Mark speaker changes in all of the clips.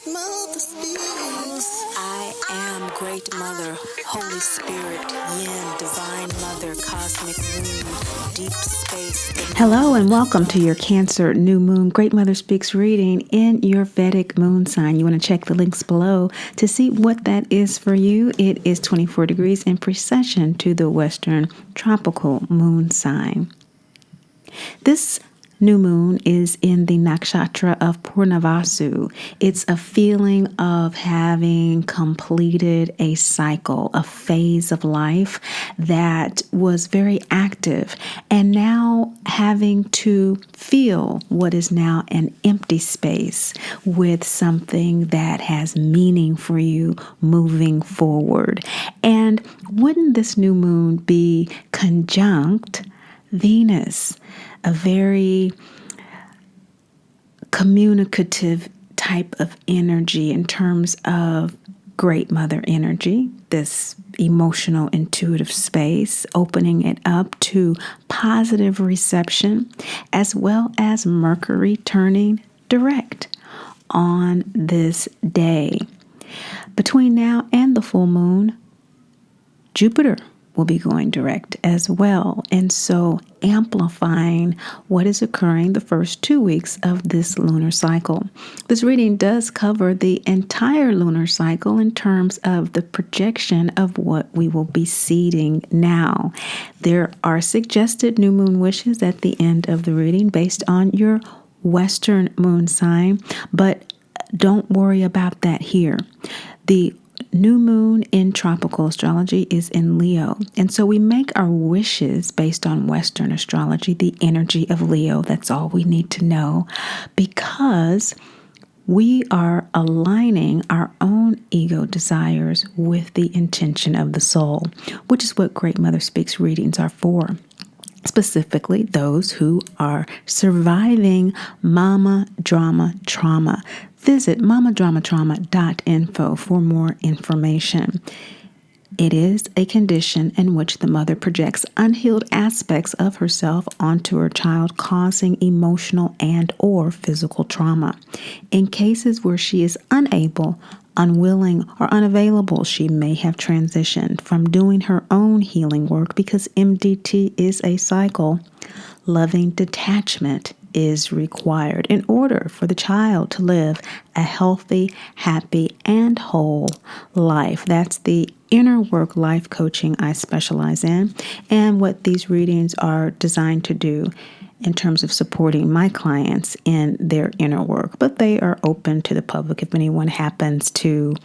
Speaker 1: I am Great Mother, Holy Spirit, Yin, Divine Mother, Cosmic Moon, Deep Space.
Speaker 2: Hello and welcome to your Cancer New Moon Great Mother Speaks reading in your Vedic moon sign. You want to check the links below to see what that is for you. It is 24 degrees in precession to the Western tropical moon sign. This new moon is in the nakshatra of Purnavasu. It's a feeling of having completed a cycle, a phase of life that was very active, and now having to fill what is now an empty space with something that has meaning for you moving forward. And wouldn't this new moon be conjunct Venus, a very communicative type of energy in terms of Great Mother energy, this emotional, intuitive space, opening it up to positive reception, as well as Mercury turning direct on this day. Between now and the full moon, Jupiter will be going direct as well, and so amplifying what is occurring the first 2 weeks of this lunar cycle. This reading does cover the entire lunar cycle in terms of the projection of what we will be seeding now. There are suggested new moon wishes at the end of the reading based on your Western moon sign, but don't worry about that here. The new moon in tropical astrology is in Leo, and so we make our wishes based on Western astrology, the energy of Leo. That's all we need to know, because we are aligning our own ego desires with the intention of the soul, which is what Great Mother Speaks readings are for. Specifically, those who are surviving mama drama trauma. Visit mamadramatrauma.info for more information. It is a condition in which the mother projects unhealed aspects of herself onto her child, causing emotional and or physical trauma. In cases where she is unable, unwilling, or unavailable, she may have transitioned from doing her own healing work because MDT is a cycle. Loving detachment is required in order for the child to live a healthy, happy, and whole life. That's the inner work life coaching I specialize in, and what these readings are designed to do in terms of supporting my clients in their inner work. But they are open to the public if anyone happens to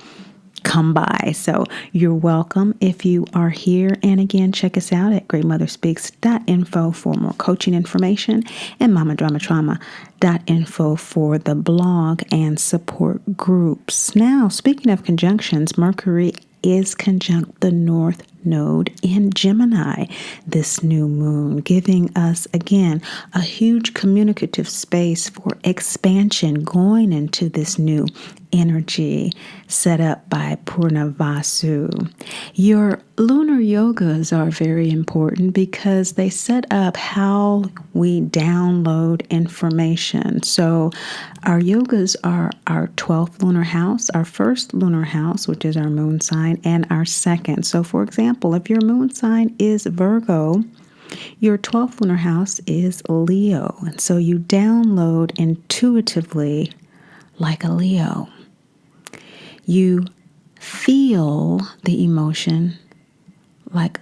Speaker 2: come by. So you're welcome if you are here. And again, check us out at greatmotherspeaks.info for more coaching information, and mamadramatrauma.info for the blog and support groups. Now, speaking of conjunctions, Mercury is conjunct the North Node in Gemini this new moon, giving us again a huge communicative space for expansion going into this new energy set up by Purnavasu. Your lunar yogas are very important because they set up how we download information. So our yogas are our 12th lunar house, our first lunar house, which is our moon sign, and our second. So for example, if your moon sign is Virgo, your 12th lunar house is Leo. And so you download intuitively like a Leo. You feel the emotion like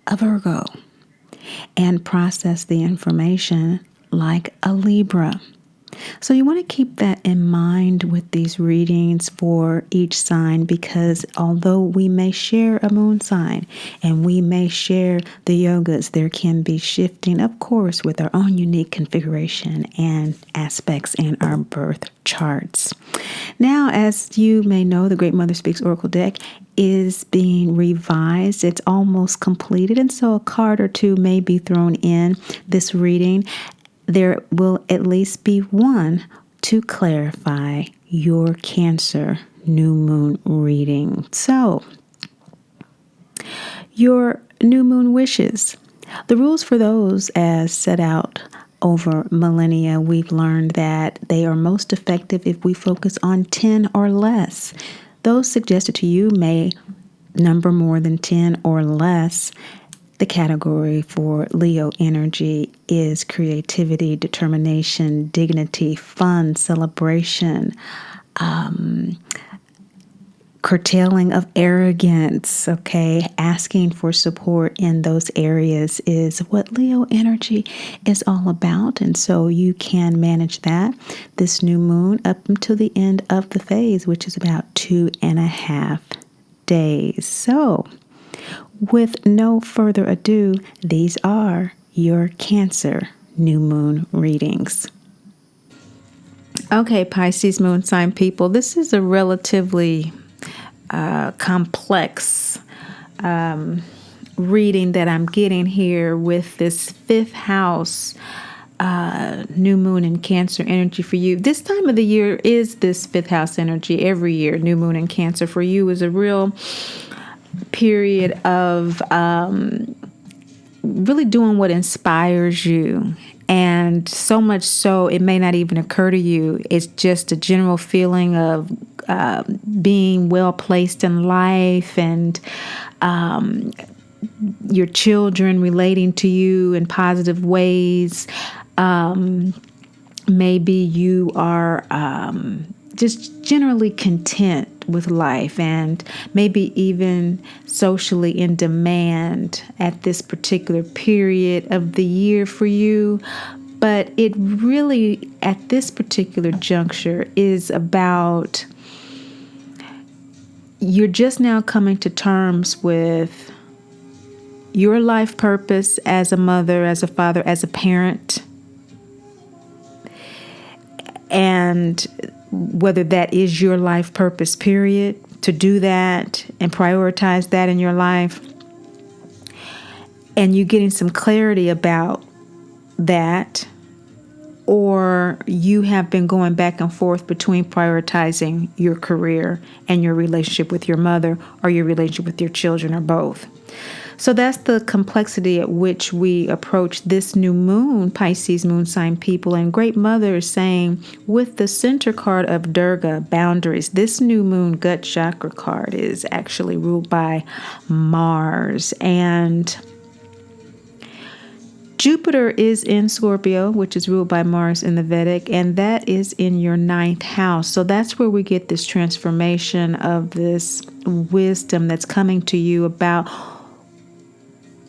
Speaker 2: a Virgo and process the information like a Libra. So you want to keep that in mind with these readings for each sign, because although we may share a moon sign and we may share the yogas, there can be shifting, of course, with our own unique configuration and aspects in our birth charts. Now, as you may know, the Great Mother Speaks Oracle deck is being revised. It's almost completed, and so a card or two may be thrown in this reading. There will at least be one to clarify your Cancer new moon reading. So, your new moon wishes. The rules for those as set out over millennia, we've learned that they are most effective if we focus on 10 or less. Those suggested to you may number more than 10 or less. The category for Leo energy is creativity, determination, dignity, fun, celebration, curtailing of arrogance, okay? Asking for support in those areas is what Leo energy is all about. And so you can manage that this new moon up until the end of the phase, which is about 2.5 days. So with no further ado, these are your Cancer new moon readings. Okay, Pisces moon sign people, this is a relatively complex reading that I'm getting here with this 5th house new moon in Cancer energy for you. This time of the year is this 5th house energy. Every year, new moon in Cancer for you is a real period of really doing what inspires you. And so much so, it may not even occur to you. It's just a general feeling of being well placed in life, and your children relating to you in positive ways. Maybe you are just generally content with life, and maybe even socially in demand at this particular period of the year for you. But it really, at this particular juncture, is about you're just now coming to terms with your life purpose as a mother, as a father, as a parent. And whether that is your life purpose, period, to do that and prioritize that in your life. And you getting some clarity about that, or you have been going back and forth between prioritizing your career and your relationship with your mother, or your relationship with your children, or both. So that's the complexity at which we approach this new moon, Pisces moon sign people. And Great Mother is saying, with the center card of Durga, boundaries, this new moon gut chakra card is actually ruled by Mars. And Jupiter is in Scorpio, which is ruled by Mars in the Vedic, and that is in your 9th house. So that's where we get this transformation of this wisdom that's coming to you about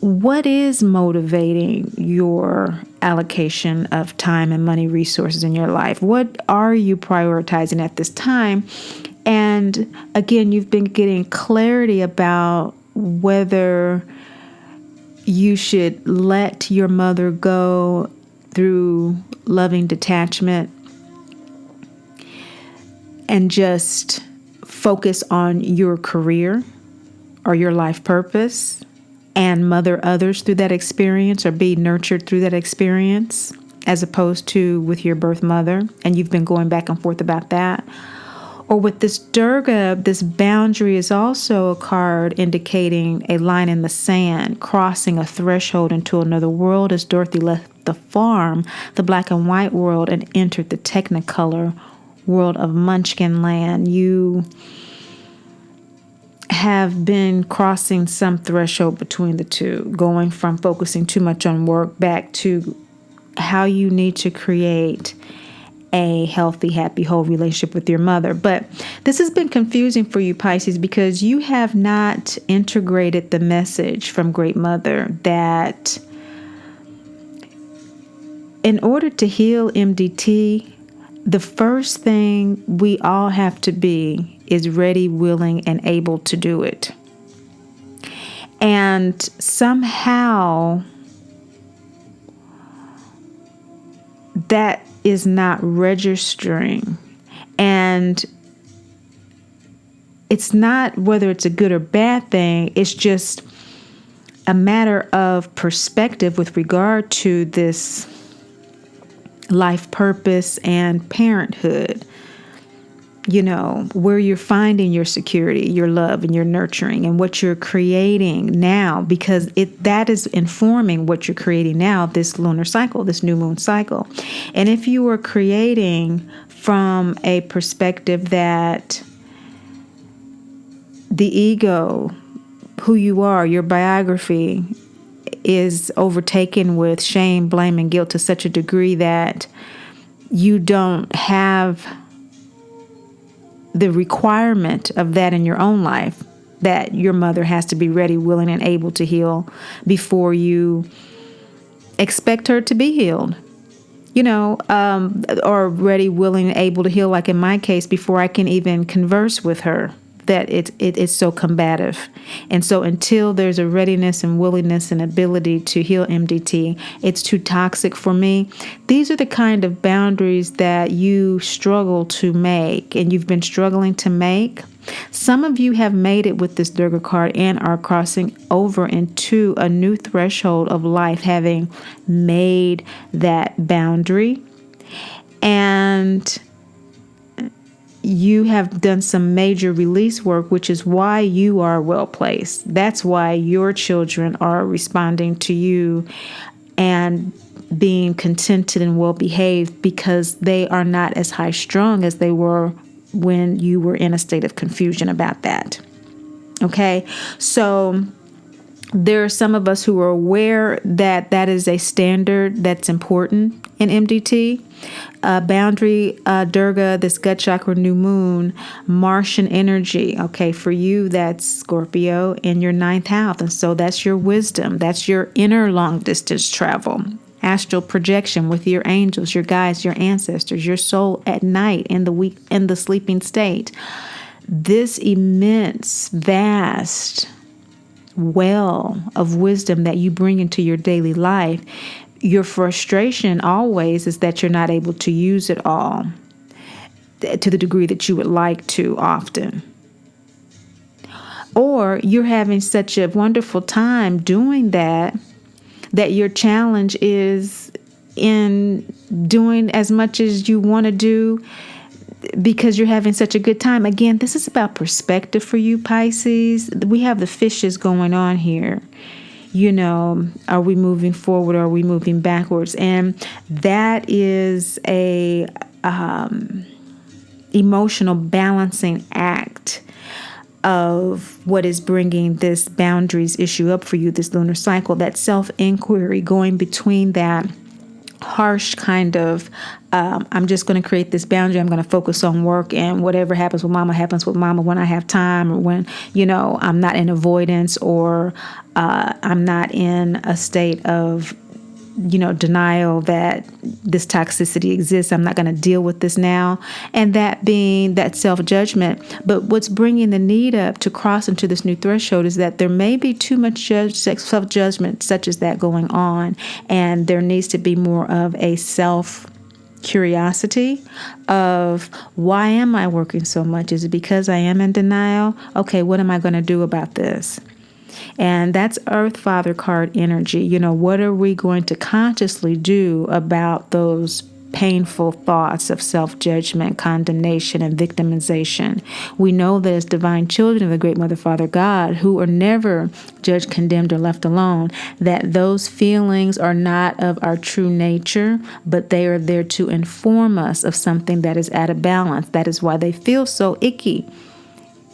Speaker 2: what is motivating your allocation of time and money resources in your life. What are you prioritizing at this time? And again, you've been getting clarity about whether you should let your mother go through loving detachment and just focus on your career or your life purpose and mother others through that experience, or be nurtured through that experience, as opposed to with your birth mother. And you've been going back and forth about that. Or with this Durga, this boundary is also a card indicating a line in the sand, crossing a threshold into another world, as Dorothy left the farm, the black and white world, and entered the Technicolor world of Munchkin land. You have been crossing some threshold between the two, going from focusing too much on work back to how you need to create a healthy, happy, whole relationship with your mother. But this has been confusing for you, Pisces, because you have not integrated the message from Great Mother that in order to heal MDT, the first thing we all have to be is ready, willing, and able to do it. And somehow that is not registering. And it's not whether it's a good or bad thing. It's just a matter of perspective with regard to this life purpose and parenthood. where you're finding your security, your love, and your nurturing, and what you're creating now, because that is informing what you're creating now, this lunar cycle, this new moon cycle. And if you are creating from a perspective that the ego, who you are, your biography, is overtaken with shame, blame, and guilt to such a degree that you don't have the requirement of that in your own life, that your mother has to be ready, willing, and able to heal before you expect her to be healed, or ready, willing, and able to heal, like in my case, before I can even converse with her, that it is so combative. And so until there's a readiness and willingness and ability to heal MDT, it's too toxic for me. These are the kind of boundaries that you struggle to make, and you've been struggling to make. Some of you have made it with this Durga card and are crossing over into a new threshold of life, having made that boundary. And you have done some major release work, which is why you are well placed. That's why your children are responding to you and being contented and well behaved, because they are not as high strung as they were when you were in a state of confusion about that. Okay, so there are some of us who are aware that that is a standard that's important in MDT. Boundary, Durga, this gut chakra, new moon, Martian energy. Okay, for you, that's Scorpio in your 9th house. And so that's your wisdom. That's your inner long distance travel. Astral projection with your angels, your guides, your ancestors, your soul at night in the sleeping state. This immense, vast well of wisdom that you bring into your daily life. Your frustration always is that you're not able to use it all to the degree that you would like to often. Or you're having such a wonderful time doing that your challenge is in doing as much as you want to do because you're having such a good time. Again, this is about perspective for you, Pisces. We have the fishes going on here. Are we moving forward or are we moving backwards? And that is a emotional balancing act of what is bringing this boundaries issue up for you, this lunar cycle, that self-inquiry, going between that harsh kind of, I'm just going to create this boundary. I'm going to focus on work, and whatever happens with mama when I have time, or when, I'm not in avoidance, or I'm not in a state of, denial that this toxicity exists. I'm not going to deal with this now. And that being that self-judgment. But what's bringing the need up to cross into this new threshold is that there may be too much self-judgment such as that going on. And there needs to be more of a self-curiosity of, why am I working so much? Is it because I am in denial? Okay, what am I going to do about this? And that's Earth Father card energy. What are we going to consciously do about those painful thoughts of self-judgment, condemnation, and victimization? We know that as divine children of the Great Mother, Father, God, who are never judged, condemned, or left alone, that those feelings are not of our true nature, but they are there to inform us of something that is out of balance. That is why they feel so icky,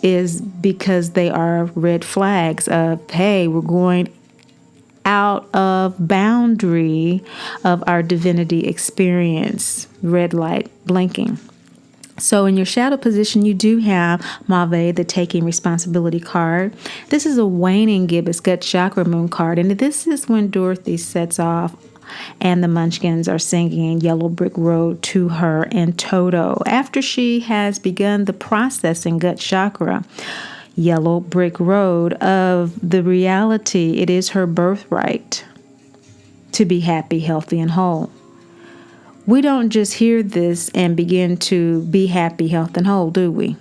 Speaker 2: is because they are red flags of, hey, we're going out of boundary of our divinity experience, red light blinking. So in your shadow position, you do have Mave, the taking responsibility card. This is a waning gibbous gut chakra moon card, and this is when Dorothy sets off and the Munchkins are singing Yellow Brick Road to her in toto after she has begun the process in gut chakra, Yellow Brick Road, of the reality it is her birthright to be happy, healthy, and whole. We don't just hear this and begin to be happy, healthy, and whole, do we?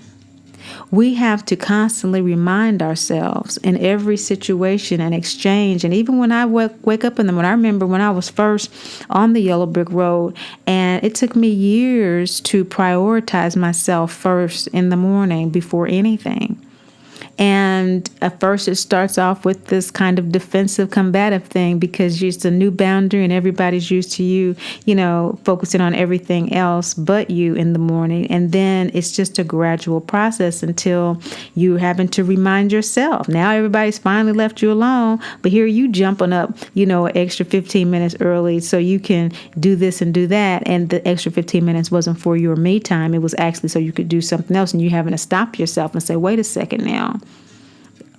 Speaker 2: We have to constantly remind ourselves in every situation and exchange. And even when I wake up in the morning, I remember when I was first on the yellow brick road, and it took me years to prioritize myself first in the morning before anything. And at first it starts off with this kind of defensive combative thing because it's a new boundary and everybody's used to you, focusing on everything else but you in the morning. And then it's just a gradual process until you're having to remind yourself. Now everybody's finally left you alone, but here you jumping up, an extra 15 minutes early so you can do this and do that. And the extra 15 minutes wasn't for your me time. It was actually so you could do something else, and you having to stop yourself and say, wait a second now.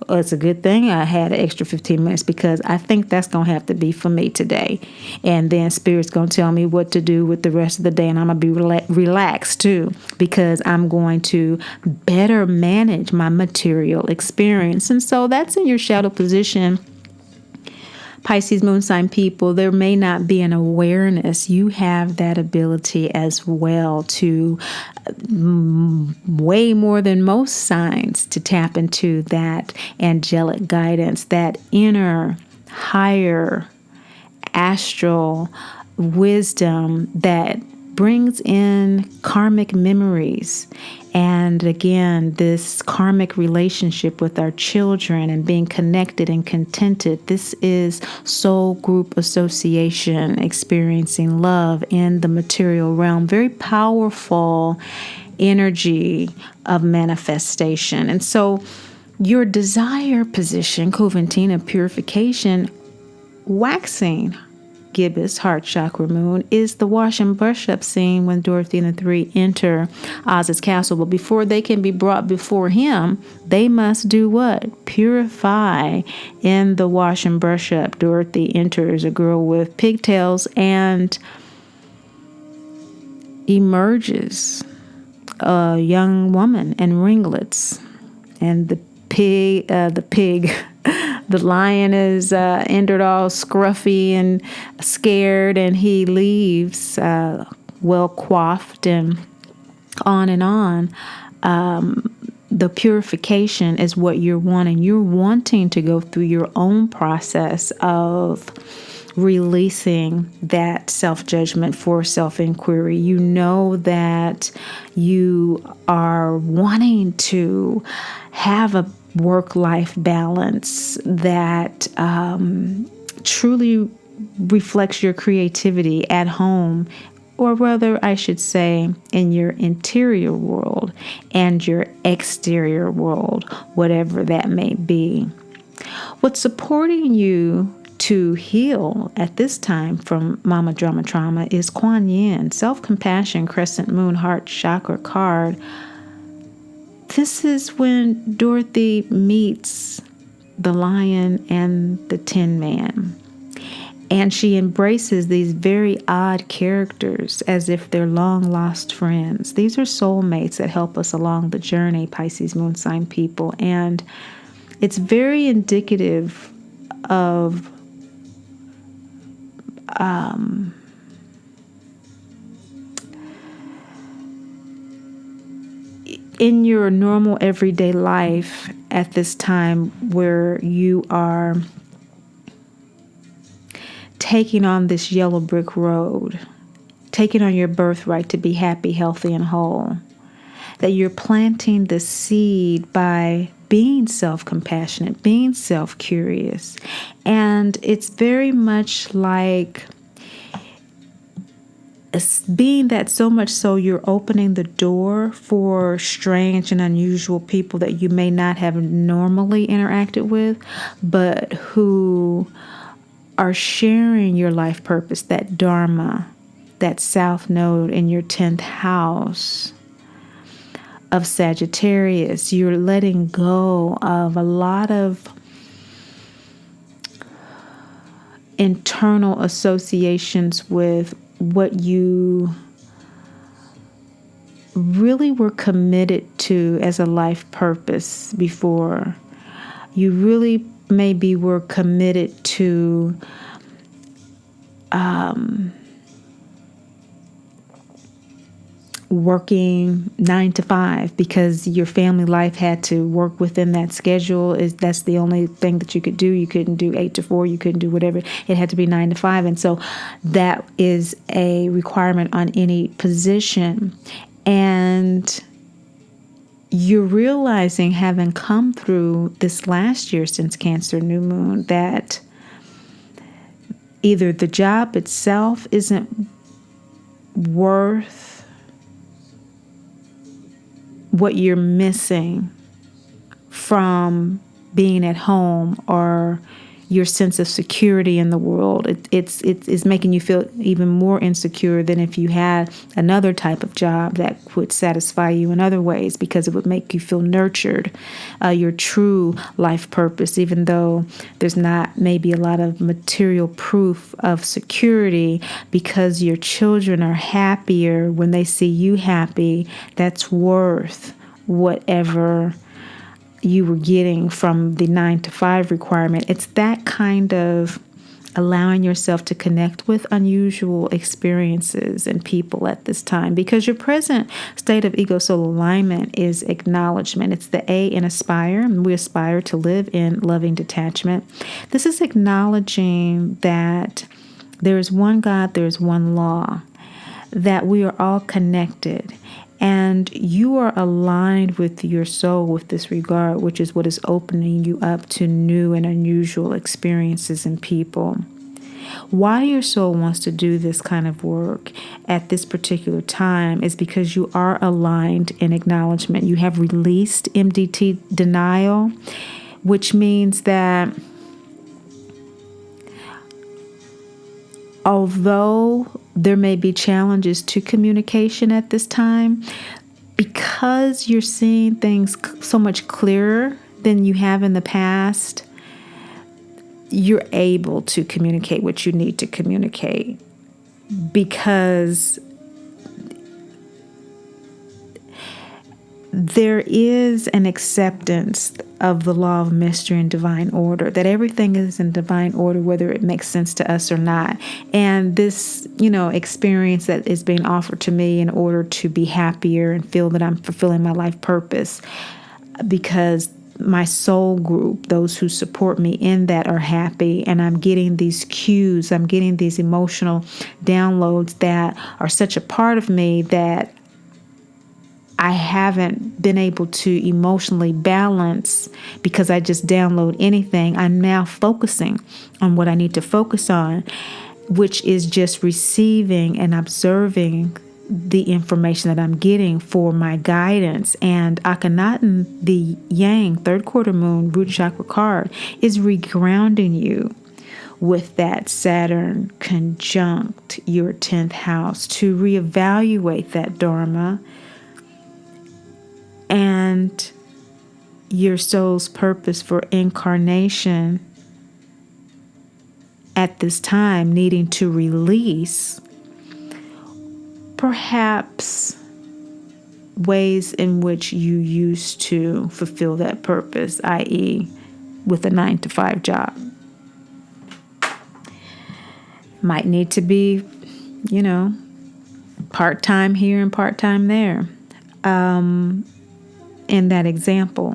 Speaker 2: Well, it's a good thing I had an extra 15 minutes because I think that's going to have to be for me today. And then Spirit's going to tell me what to do with the rest of the day. And I'm going to be relaxed too because I'm going to better manage my material experience. And so that's in your shadow position. Pisces moon sign people, there may not be an awareness. You have that ability as well to way more than most signs to tap into that angelic guidance, that inner, higher, astral wisdom that brings in karmic memories. And again, this karmic relationship with our children and being connected and contented. This is soul group association, experiencing love in the material realm. Very powerful energy of manifestation. And so your desire position, Coventina purification, waxing gibbous heart chakra moon, is the wash and brush up scene when Dorothy and the three enter Oz's castle. But before they can be brought before him, they must do what? Purify in the wash and brush up. Dorothy enters a girl with pigtails and emerges a young woman in ringlets. And the lion is entered all scruffy and scared, and he leaves well coiffed and on and on. The purification is what you're wanting. You're wanting to go through your own process of releasing that self-judgment for self-inquiry. You know that you are wanting to have a work-life balance that truly reflects your creativity at home, or rather, I should say, in your interior world and your exterior world, whatever that may be. What's supporting you to heal at this time from Mama Drama Trauma is Kuan Yin, Self-Compassion, Crescent Moon, Heart Chakra card. This is when Dorothy meets the lion and the Tin Man. And she embraces these very odd characters as if they're long-lost friends. These are soulmates that help us along the journey, Pisces moon sign people. And it's very indicative of in your normal everyday life at this time where you are taking on this yellow brick road, taking on your birthright to be happy, healthy, and whole, that you're planting the seed by being self-compassionate, being self-curious. And it's very much like being that so much so you're opening the door for strange and unusual people that you may not have normally interacted with, but who are sharing your life purpose, that dharma, that south node in your 10th house of Sagittarius. You're letting go of a lot of internal associations with what you really were committed to as a life purpose before. You really maybe were committed to working 9 to 5 because your family life had to work within that schedule. That's the only thing that you could do. You couldn't do 8 to 4. You couldn't do whatever. It had to be 9 to 5. And so that is a requirement on any position. And you're realizing, having come through this last year since Cancer New Moon, that either the job itself isn't worth what you're missing from being at home, or your sense of security in the world. It's making you feel even more insecure than if you had another type of job that would satisfy you in other ways, because it would make you feel nurtured, your true life purpose, even though there's not maybe a lot of material proof of security, because your children are happier when they see you happy. That's worth whatever you were getting from the 9 to 5 requirement. It's that kind of allowing yourself to connect with unusual experiences and people at this time, because your present state of ego soul alignment is acknowledgement. It's the A in aspire, and we aspire to live in loving detachment. This is acknowledging that there is one God, there is one law, that we are all connected. And you are aligned with your soul with this regard, which is what is opening you up to new and unusual experiences and people. Why your soul wants to do this kind of work at this particular time is because you are aligned in acknowledgement. You have released MDT denial, which means that although there may be challenges to communication at this time, because you're seeing things so much clearer than you have in the past, you're able to communicate what you need to communicate, because there is an acceptance of the law of mystery and divine order, that everything is in divine order, whether it makes sense to us or not. And this, experience that is being offered to me in order to be happier and feel that I'm fulfilling my life purpose, because my soul group, those who support me in that, are happy, and I'm getting these cues, I'm getting these emotional downloads that are such a part of me that I haven't been able to emotionally balance because I just download anything. I'm now focusing on what I need to focus on, which is just receiving and observing the information that I'm getting for my guidance. And Akhenaten, the Yang, third quarter moon, root chakra card, is regrounding you with that Saturn conjunct your 10th house to reevaluate that Dharma and your soul's purpose for incarnation at this time, needing to release perhaps ways in which you used to fulfill that purpose, i.e., with a 9 to 5 job. Might need to be, part-time here and part-time there. In that example.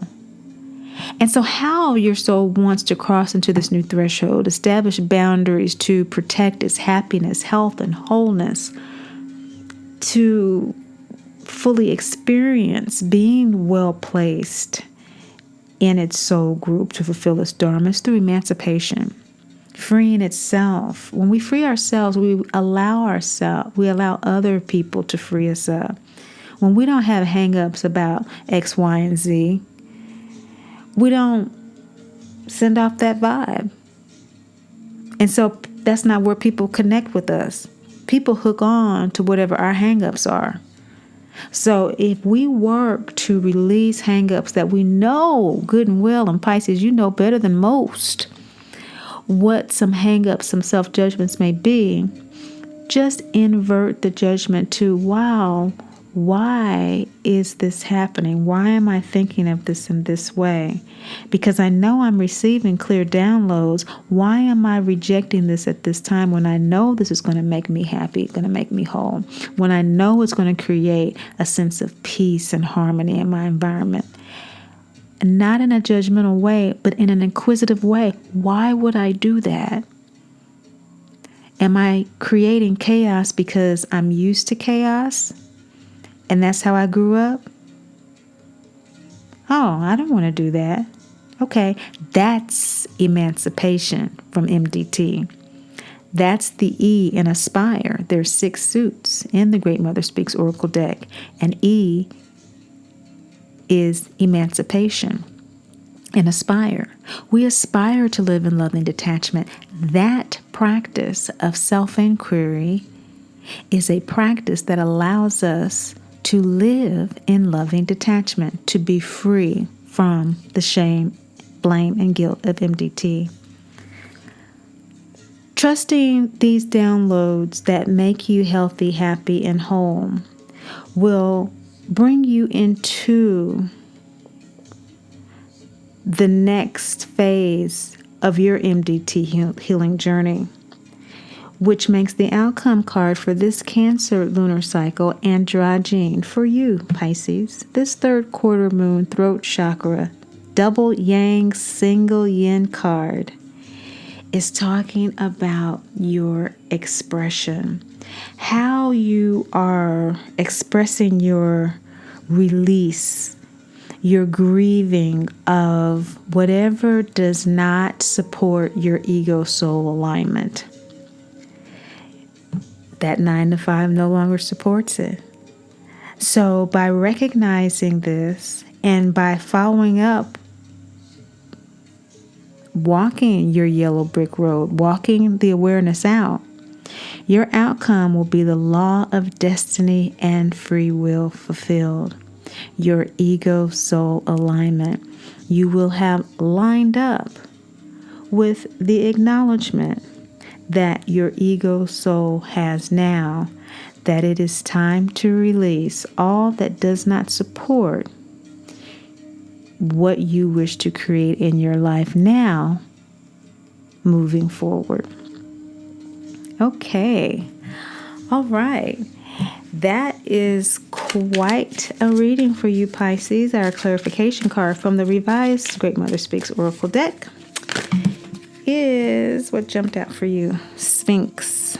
Speaker 2: And so how your soul wants to cross into this new threshold, establish boundaries to protect its happiness, health, and wholeness, to fully experience being well placed in its soul group to fulfill its dharma, is through emancipation, freeing itself. When we free ourselves, we allow other people to free us up. When we don't have hang-ups about X, Y, and Z, we don't send off that vibe. And so that's not where people connect with us. People hook on to whatever our hang-ups are. So if we work to release hang-ups that we know good and well, and Pisces, you know better than most what some hang-ups, some self-judgments may be, just invert the judgment to, wow, why is this happening? Why am I thinking of this in this way? Because I know I'm receiving clear downloads. Why am I rejecting this at this time when I know this is going to make me happy, going to make me whole? When I know it's going to create a sense of peace and harmony in my environment? Not in a judgmental way, but in an inquisitive way. Why would I do that? Am I creating chaos because I'm used to chaos? And that's how I grew up? Oh, I don't want to do that. Okay, that's emancipation from MDT. That's the E in Aspire. There's 6 suits in the Great Mother Speaks Oracle deck. And E is emancipation. And aspire. We aspire to live in loving detachment. That practice of self-inquiry is a practice that allows us to live in loving detachment, to be free from the shame, blame, and guilt of MDT. Trusting these downloads that make you healthy, happy, and whole will bring you into the next phase of your MDT healing journey, which makes the outcome card for this Cancer lunar cycle androgyne for you, Pisces. This third quarter moon throat chakra, double yang, single yin card is talking about your expression, how you are expressing your release, your grieving of whatever does not support your ego-soul alignment. That 9 to 5 no longer supports it. So by recognizing this and by following up, walking your yellow brick road, walking the awareness out, your outcome will be the law of destiny and free will fulfilled. Your ego-soul alignment. You will have lined up with the acknowledgement that your ego-soul has now, that it is time to release all that does not support what you wish to create in your life now, moving forward. Okay. All right. That is quite a reading for you, Pisces. Our clarification card from the revised Great Mother Speaks Oracle deck is what jumped out for you. Sphinx,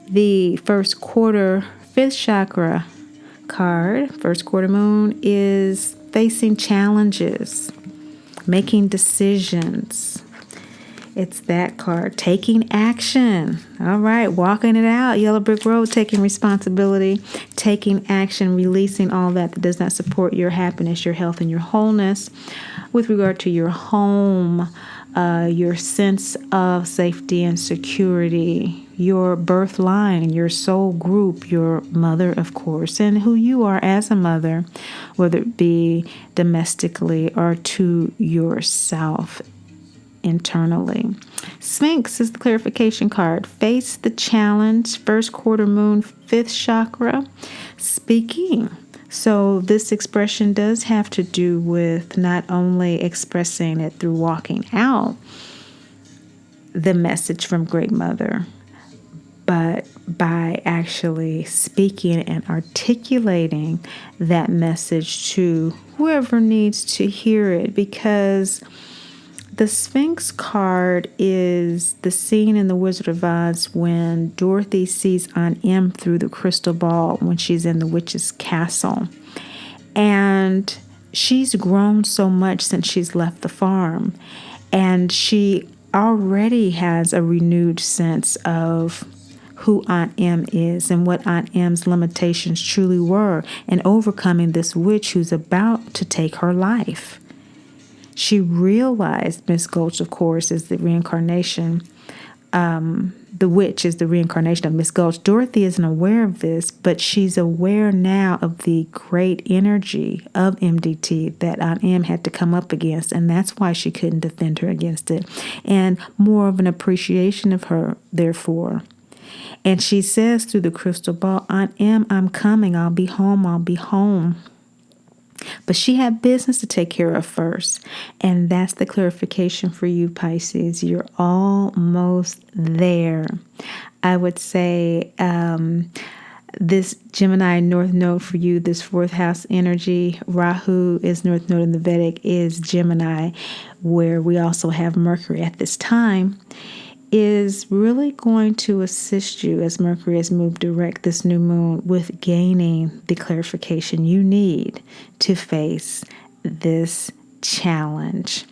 Speaker 2: the first quarter, 5th chakra card. First quarter moon is facing challenges, making decisions. It's that card. Taking action. All right. Walking it out. Yellow brick road. Taking responsibility. Taking action. Releasing all that does not support your happiness, your health, and your wholeness. With regard to your home, your sense of safety and security, your birth line, your soul group, your mother, of course, and who you are as a mother, whether it be domestically or to yourself internally. Sphinx is the clarification card. Face the challenge. First quarter moon, 5th chakra. Speaking. So this expression does have to do with not only expressing it through walking out the message from Great Mother, but by actually speaking and articulating that message to whoever needs to hear it, because the Sphinx card is the scene in The Wizard of Oz when Dorothy sees Aunt Em through the crystal ball when she's in the witch's castle. And she's grown so much since she's left the farm. And she already has a renewed sense of who Aunt Em is and what Aunt Em's limitations truly were in overcoming this witch who's about to take her life. She realized Miss Gulch, of course, is the reincarnation. The witch is the reincarnation of Miss Gulch. Dorothy isn't aware of this, but she's aware now of the great energy of MDT that Aunt Em had to come up against, and that's why she couldn't defend her against it. And more of an appreciation of her, therefore. And she says through the crystal ball, I'm coming. I'll be home. I'll be home. But she had business to take care of first. And that's the clarification for you, Pisces. You're almost there. I would say this Gemini North Node for you, this fourth house energy, Rahu is North Node in the Vedic, is Gemini, where we also have Mercury at this time, is really going to assist you as Mercury has moved direct this new moon with gaining the clarification you need to face this challenge.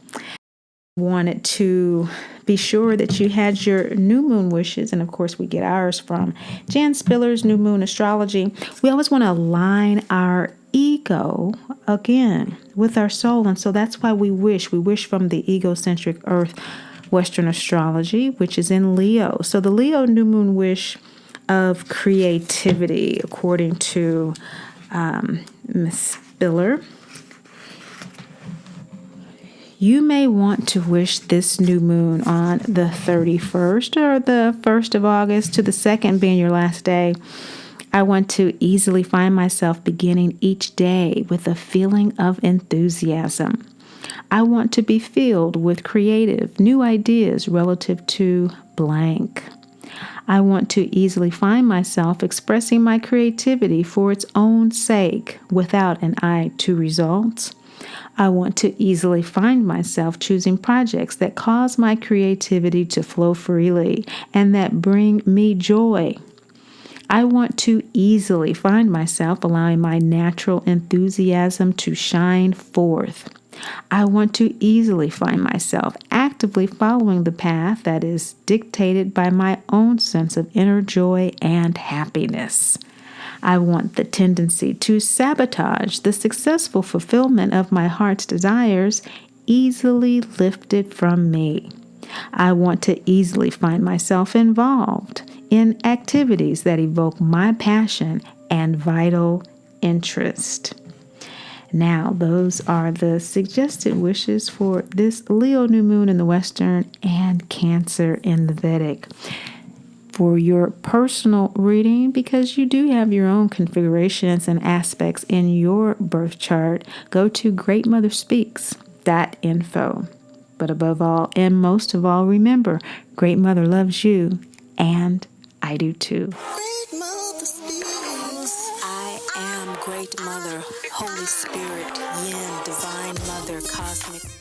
Speaker 2: Wanted to be sure that you had your new moon wishes, and of course we get ours from Jan Spiller's New Moon Astrology. We always want to align our ego again with our soul, and so that's why we wish from the egocentric earth Western astrology, which is in Leo. So the Leo new moon wish of creativity, according to Miss Spiller. You may want to wish this new moon on the 31st or the 1st of August to the 2nd being your last day. I want to easily find myself beginning each day with a feeling of enthusiasm. I want to be filled with creative new ideas relative to blank. I want to easily find myself expressing my creativity for its own sake without an eye to results. I want to easily find myself choosing projects that cause my creativity to flow freely and that bring me joy. I want to easily find myself allowing my natural enthusiasm to shine forth. I want to easily find myself actively following the path that is dictated by my own sense of inner joy and happiness. I want the tendency to sabotage the successful fulfillment of my heart's desires easily lifted from me. I want to easily find myself involved in activities that evoke my passion and vital interest. Now, those are the suggested wishes for this Leo new moon in the Western and Cancer in the Vedic. For your personal reading, because you do have your own configurations and aspects in your birth chart, go to greatmotherspeaks.info. But above all and most of all, remember, Great Mother loves you, and I do too.
Speaker 1: Great Mother speaks. I am Great Mother, Holy Spirit, Yin, Divine Mother, Cosmic.